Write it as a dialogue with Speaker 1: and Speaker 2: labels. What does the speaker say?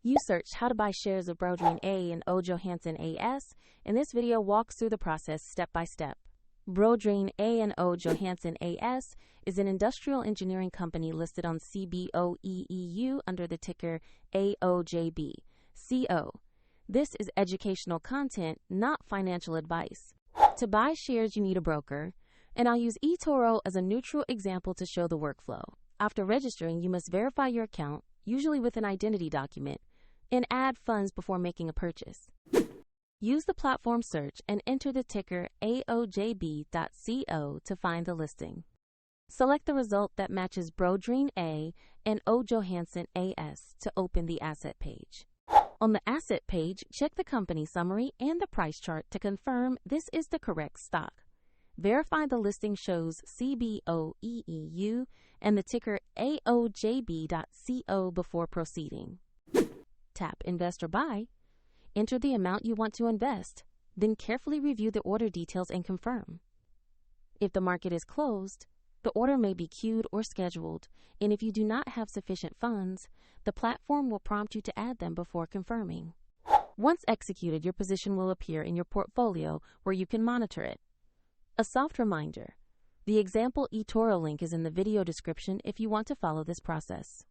Speaker 1: You searched how to buy shares of Broedrene A and O Johansen AS, and this video walks through the process step by step. Broedrene A and O Johansen AS is an industrial engineering company listed on CBOE EU under the ticker AOJB. CO. This is educational content, not financial advice. To buy shares, you need a broker, and I'll use eToro as a neutral example to show the workflow. After registering, you must verify your account, usually with an identity document, and add funds before making a purchase. Use the platform search and enter the ticker AOJB.co to find the listing. Select the result that matches Broedrene A and O Johansen AS to open the asset page. On the asset page, check the company summary and the price chart to confirm this is the correct stock. Verify the listing shows CBOE EU and the ticker AOJB.co before proceeding. Tap Invest or Buy. Enter the amount you want to invest, then carefully review the order details and confirm. If the market is closed, the order may be queued or scheduled, and if you do not have sufficient funds, the platform will prompt you to add them before confirming. Once executed, your position will appear in your portfolio where you can monitor it. A soft reminder, the example eToro link is in the video description if you want to follow this process.